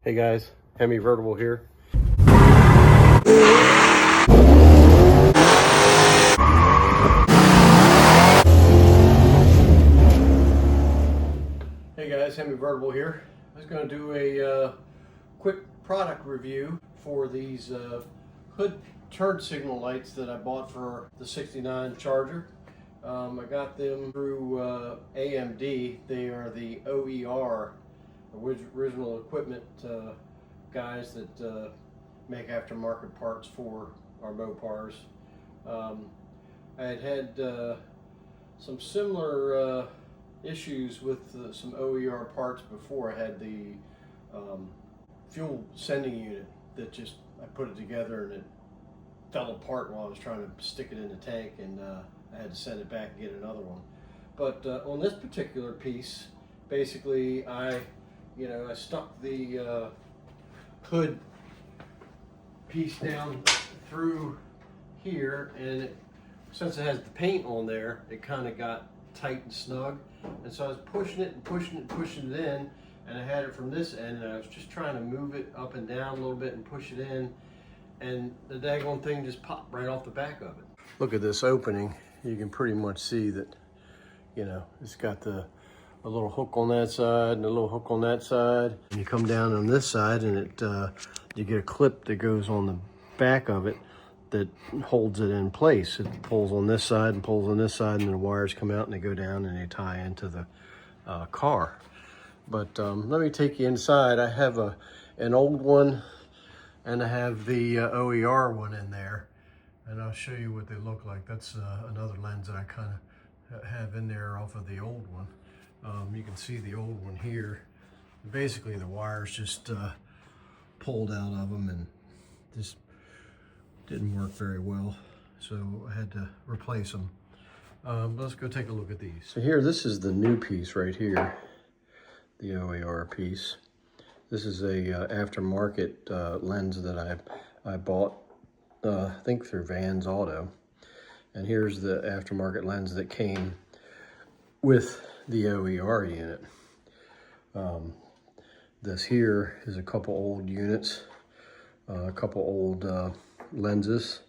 Hey guys, Hemi Vertible here. Hey guys, Hemi Vertible here. I was going to do a quick product review for these hood turn signal lights that I bought for the 69 Charger. I got them through AMD. They are the OER, original equipment guys that make aftermarket parts for our Mopars. I had some similar issues with some OER parts before. I had the fuel sending unit that just, I put it together and it fell apart while I was trying to stick it in the tank, and I had to send it back and get another one. But on this particular piece, basically I stuck the hood piece down through here, and since it has the paint on there, it kind of got tight and snug, and so I was pushing it and pushing it and pushing it in, and I had it from this end, and I was just trying to move it up and down a little bit and push it in, and the daggone thing just popped right off the back of it. Look at this opening. You can pretty much see that, it's got a little hook on that side and a little hook on that side. And you come down on this side, and you get a clip that goes on the back of it that holds it in place. It pulls on this side and pulls on this side, and then the wires come out and they go down and they tie into the car. But let me take you inside. I have an old one, and I have the OER one in there, and I'll show you what they look like. That's another lens that I kind of have in there off of the old one. You can see the old one here. Basically the wires just pulled out of them and just didn't work very well, so I had to replace them. Let's go take a look at these. So here, this is the new piece right here, the OER piece. This is a aftermarket lens that I bought, I think through Vans Auto. And here's the aftermarket lens that came with the OER unit. This here is a couple old units, a couple old lenses.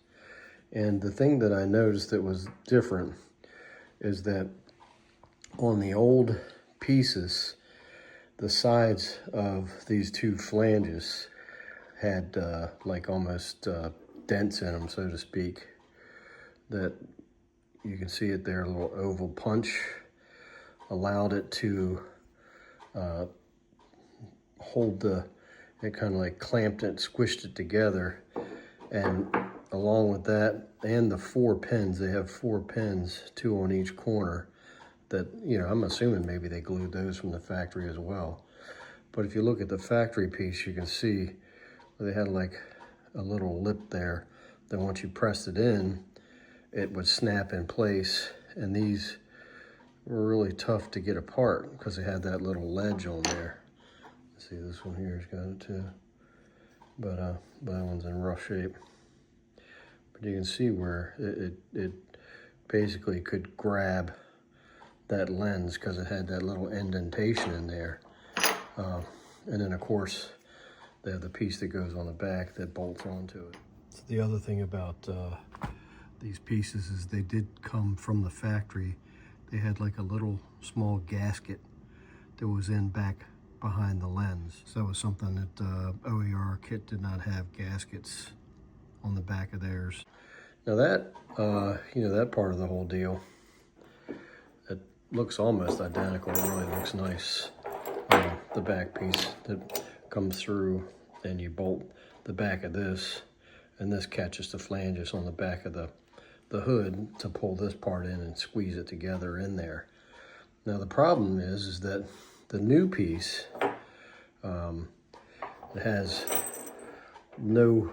And the thing that I noticed that was different is that on the old pieces, the sides of these two flanges had like almost dents in them, so to speak, that you can see it there, a little oval punch allowed it to hold it kind of like clamped it, squished it together. And along with that, and the 4 pins, they have 4 pins, 2 on each corner, that, I'm assuming maybe they glued those from the factory as well. But if you look at the factory piece, you can see they had like a little lip there that once you pressed it in, it would snap in place. And these were really tough to get apart because they had that little ledge on there. See, this one here has got it too, but that one's in rough shape. But you can see where it basically could grab that lens because it had that little indentation in there. And then of course they have the piece that goes on the back that bolts onto it. So the other thing about these pieces is they did come from the factory. They had like a little small gasket that was in back behind the lens. So that was something that OER kit did not have, gaskets on the back of theirs. Now that, that part of the whole deal, it looks almost identical. It really looks nice. The back piece that comes through, and you bolt the back of this, and this catches the flanges on the back of the hood to pull this part in and squeeze it together in there. Now the problem is that the new piece, it has no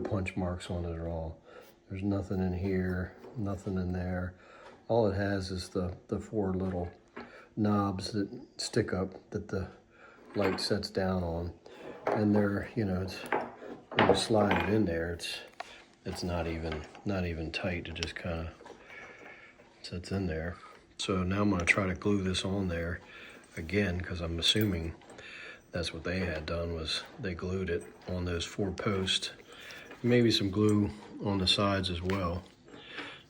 punch marks on it at all. There's nothing in here, nothing in there. All it has is the 4 little knobs that stick up that the light sets down on, and they're, it's, when you slide it in there, it's not even tight. It just kind of sits in there. So now I'm going to try to glue this on there again, because I'm assuming that's what they had done, was they glued it on those 4 posts. Maybe some glue on the sides as well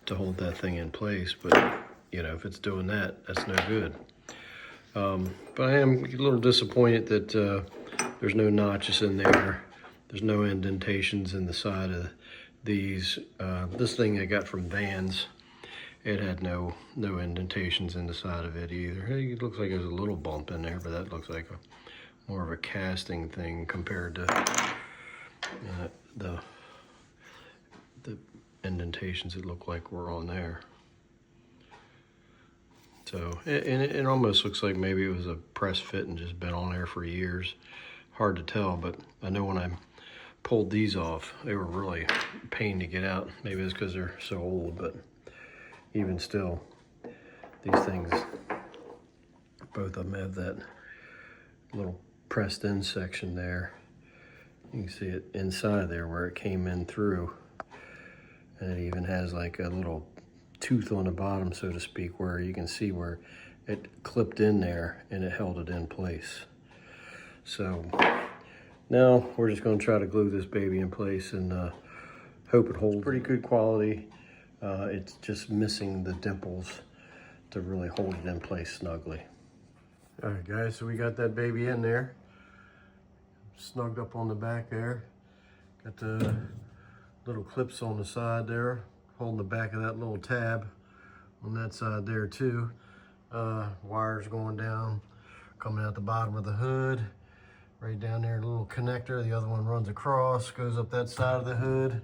to hold that thing in place, but you know, if it's doing that, that's no good. But I am a little disappointed that there's no notches in there. There's no indentations in the side of these. This thing I got from Vans, it had no indentations in the side of it either. Hey, it looks like there's a little bump in there, but that looks like more of a casting thing compared to the indentations it looked like were on there. So, and it almost looks like maybe it was a press fit and just been on there for years. Hard to tell, but I know when I pulled these off, they were really a pain to get out. Maybe it's because they're so old, but even still, these things, both of them have that little pressed in section there. You can see it inside there where it came in through. And it even has like a little tooth on the bottom, so to speak, where you can see where it clipped in there and it held it in place. So now we're just going to try to glue this baby in place and hope it holds. Pretty good quality. It's just missing the dimples to really hold it in place snugly. All right, guys, so we got that baby in there, snugged up on the back there. Got the little clips on the side there, holding the back of that little tab on that side there too. Wires going down, coming out the bottom of the hood, right down there, a little connector. The other one runs across, goes up that side of the hood,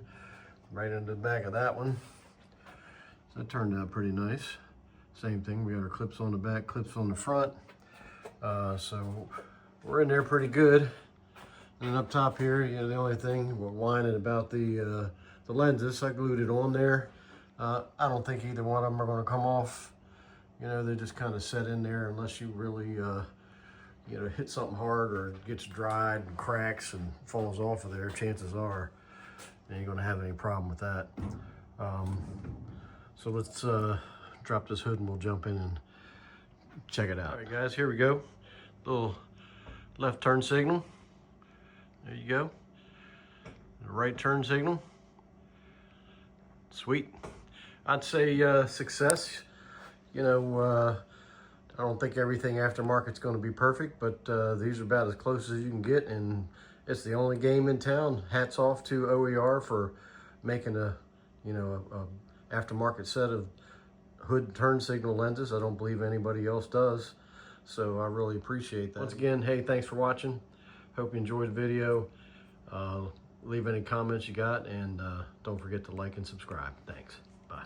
right into the back of that one. So it turned out pretty nice. Same thing, we got our clips on the back, clips on the front. So we're in there pretty good. And up top here, you know, the only thing we're whining about the lenses. I glued it on there. I don't think either one of them are going to come off. You know, they just kind of set in there unless you really, you know, hit something hard or it gets dried and cracks and falls off of there. Chances are you ain't going to have any problem with that. So let's drop this hood and we'll jump in and check it out. All right, guys, here we go. Little left turn signal. There you go. The right turn signal. Sweet. I'd say success. You know, I don't think everything aftermarket's going to be perfect, but these are about as close as you can get, and it's the only game in town. Hats off to OER for making a aftermarket set of hood turn signal lenses. I don't believe anybody else does, so I really appreciate that. Once again, hey, thanks for watching. Hope you enjoyed the video. Leave any comments you got, and don't forget to like and subscribe. Thanks. Bye.